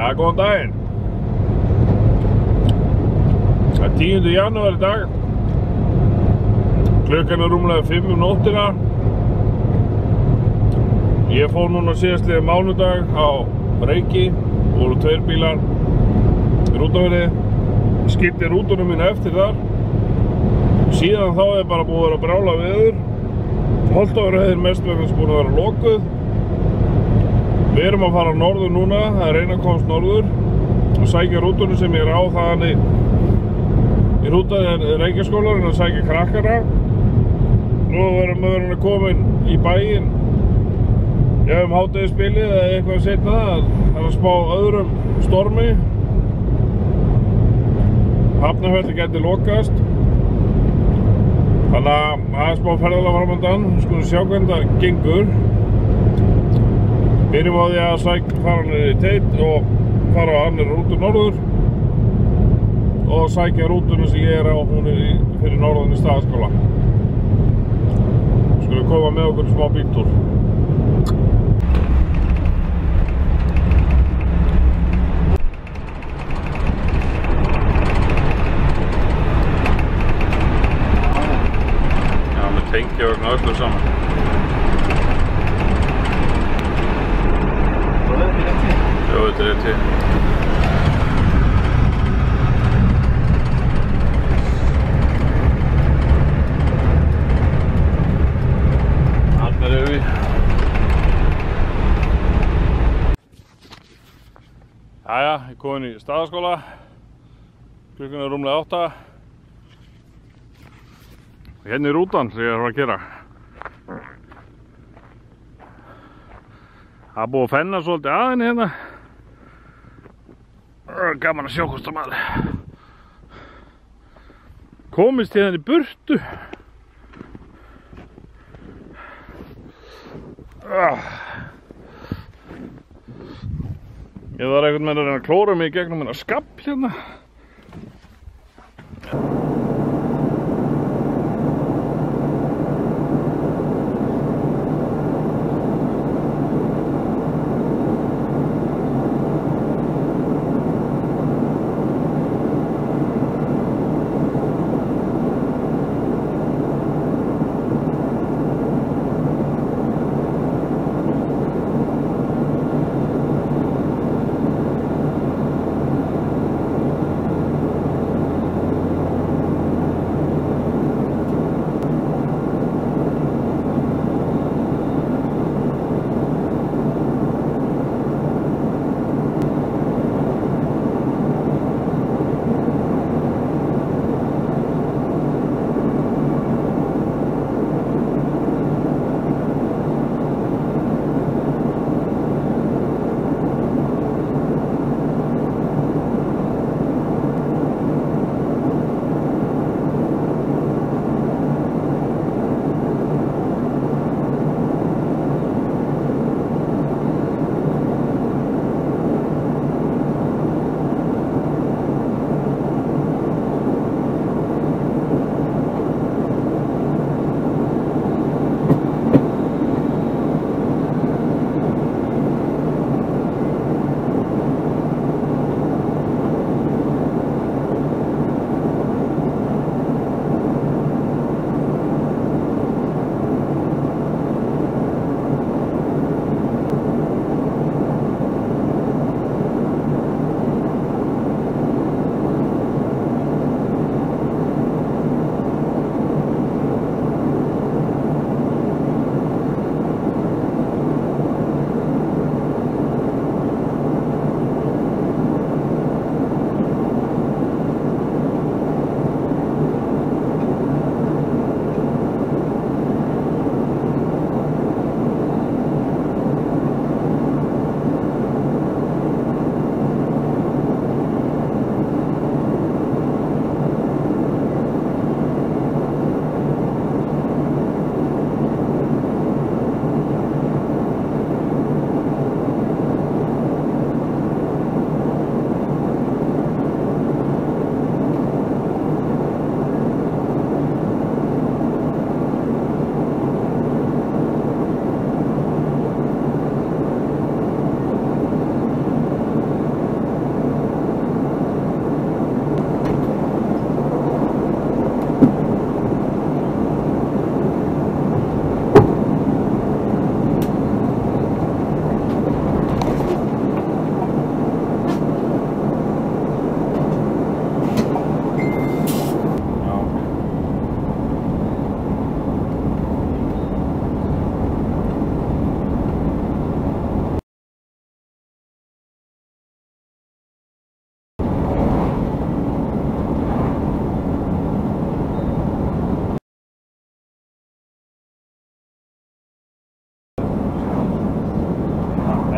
Já, góðan daginn. Það er 10. janúar í dag. Klukkan er rúmlega 5 nóttina. Ég fór núna síðastliðið mánudag á Reyki. Voru 2 bílar í Rútafirði. Skipti rútunum mína eftir þar. Síðan þá er bara búið að vera brjála veður. Holtavörðin mestmegnis búin að vera lokuð. Við erum að fara norður núna, það er eina komst norður og sækja rútunum sem ég er á þaðan í Reykjaskólanum að sækja krakkana. Nú verðum við komin í bæinn hádegisbilið eða eitthvað seinna. Það er að spá öðrum stormi. Hafnarfjallið gæti lokast. Þannig að það er smá ferðalag framundan. Við skulum sjá hvernig það gengur. Byrjum á því að fara niður í Teit og fara á annir rútu norður og sækja rútuna sem ég er á, hún er fyrir norðan í Staðaskóla. Skulum koma með okkur í smá bíltúr. Já, með tengja vegna öllu saman. Jó, þetta er rétt. Þarna erum við. Jæja, ég kom inn í Staðaskóla. Klukkan er rúmlega 8. Og hérna er rútan sem ég er að gera. Það er búið að fenna svolítið aðeins hérna. Gaman að sjá hvort það maður komist hérna í burtu. Ég var einhvern veginn að reyna að klóra mig í gegnum hérna skafl hérna.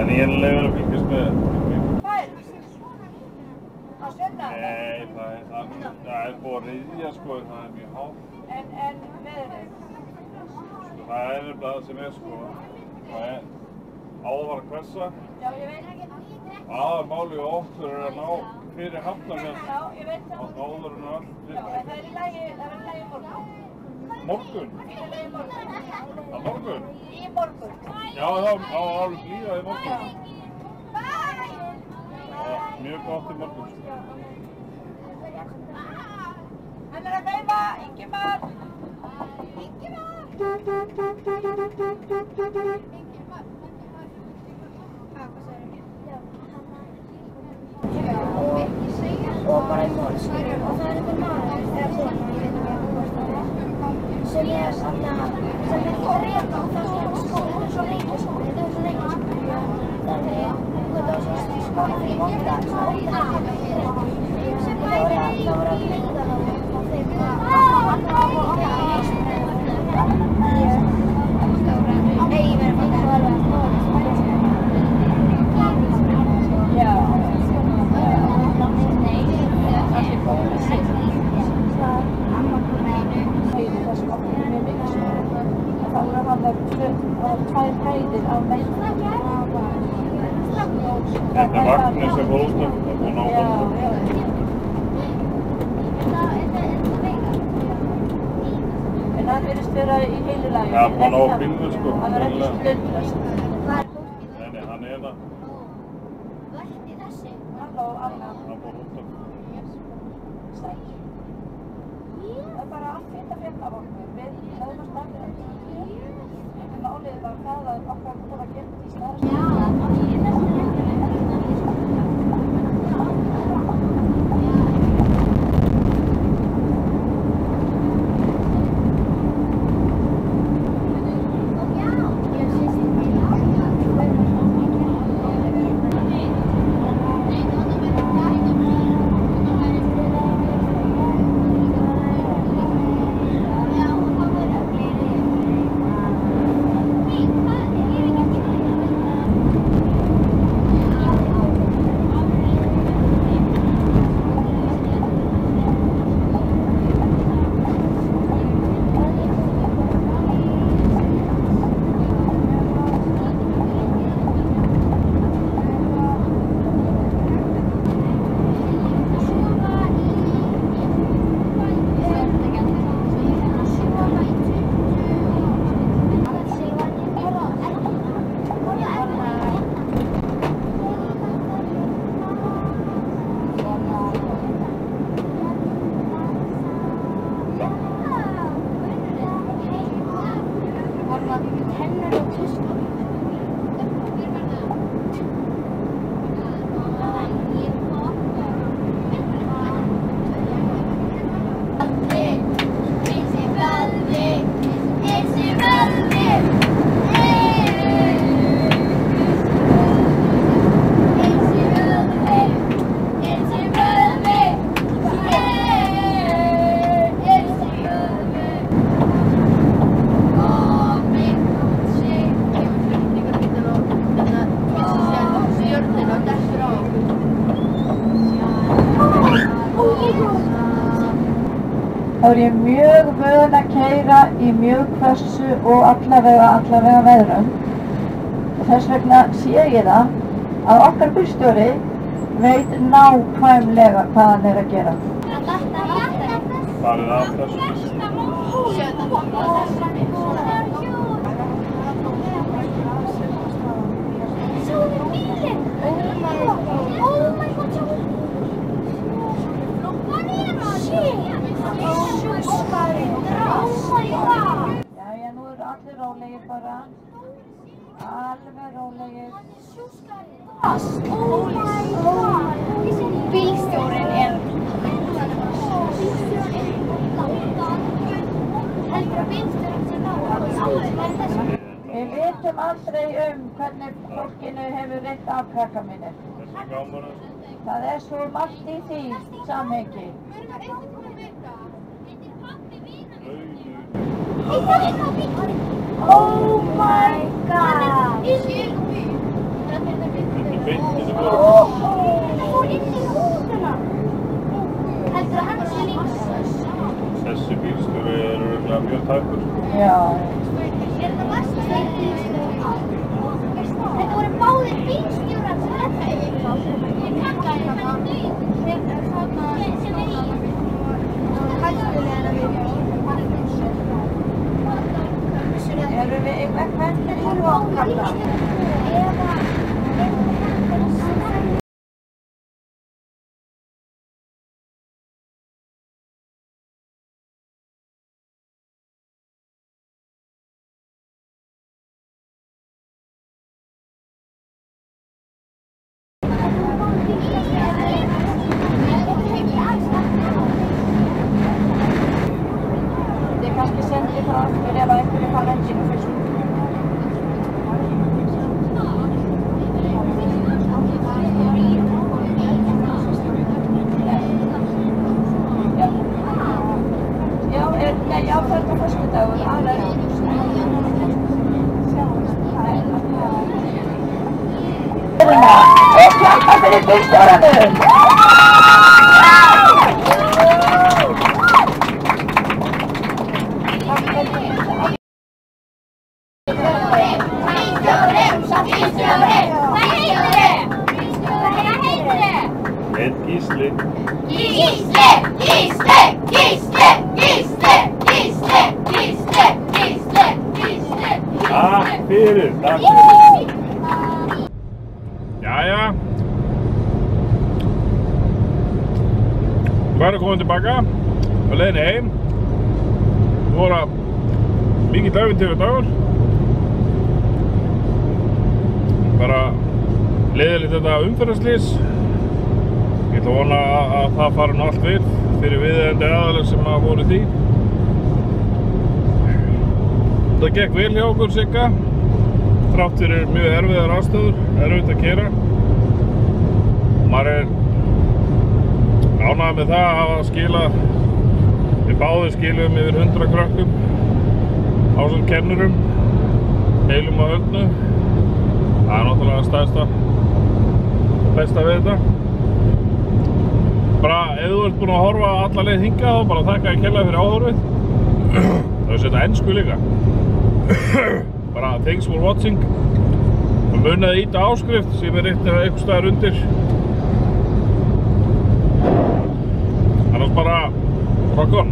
En ég leyfi að fylgjast með. Hvað? Á sunnan? Nei, það búið að ryðja sko, það mjög hátt. En veðrið? Það nefnilega það sem sko. Það áður að hvessa. Já, ég veit. Aðalmálið oft að ná fyrir Hafnarfjall. Já, ég veit það. Áður en allt. Já, en það er í lagi morgun. Morgun? Það er í lagi morgun. Að morgun? Í morgun. Já, það á alveg líða í morgun. Já, mjög gott í morgun. Hann er að geyma, Ingimar. Og bara í morgun, og það er einhver maður eða kona, ég veit ekki hvort það er, sem er þarna, sem er þrepa á þessum skóla, þetta er svo leikskóli, þannig að þetta var svo skóli fyrir vonda, svo þetta er það voru að leiða þá og þeir Þetta er vagnir sem fór út af ná honum. En það virðist vera í heilu lagi. Já, hann á bílnum sko. Það er ekki slutlast. Nei, hann er það. Halló, Anna. Hann fór út af. Sæl. Það er bara allt fint að frétta af okkur. Við höfum að standa þetta. En málið var það að okkar fór að gera þetta í staðar. Þá er ég mjög vön að keyra í mjög hvössu og allavega veðrum. Og þess vegna sé ég það að okkar bílstjóri veit nákvæmlega hvað hann er að gera. Farið af þessu. Sjáðu bílinn! Oh my god, sjáðu! Jæja, nú eru allir rólegir bara. Alveg rólegir. Oh my god! Bílstjórinn er... Heldur að bílstjórinn sé náttúrulega. Við vitum aldrei hvernig fólkinu hefur reynt af krakka mínir. Þessi gámur. Það er svo margt í því samhengi. Oh my god! beint inn í vörubíl. Það fór inn í rútuna. Heldur að hann sé líka. Þessi bílstjóri örugglega mjög tæpur. Já. Þetta var tveir bílstjórar. Þetta voru báðir bílstjórar sem þetta er. Ég kallaði hann í nýð. Sem er í. Hættulega við. Erum við eitthvað hvernig erum við að kalla? Þið kannski sendið það aftur ef einhverju fann ekki fyrst. Já, þetta er föstudagur, og klappa fyrir bílstjóranum! Gísli. Takk fyrir, takk fyrir. Jæja. Hvað er komin tilbaka? Á leiðinni heim. Það voru mikið ævintýradagur. Bara leiðilegt þetta umferðarslys. Ég ætla að vona að það fari nú allt vel fyrir viðeigandi aðilar sem voru í því. Það gekk vel hjá okkur Sigga, þrátt fyrir mjög erfiðar aðstæður, erfitt að keyra. Maður er ánægður með það að hafa skilað, við báðir skiluðum yfir 100 krökkum ásamt kennurum, heilum á höldnu. Það er náttúrulega stærsta og besta við þetta. Bara ef þú ert búinn að horfa alla leið hingað þá bara þakka ég kærlega fyrir áhorfið. Það er setja ensku líka. Bara thanks for watching. Og munið að íta áskrift sem er eitthvað staðar undir. Annars bara rock on.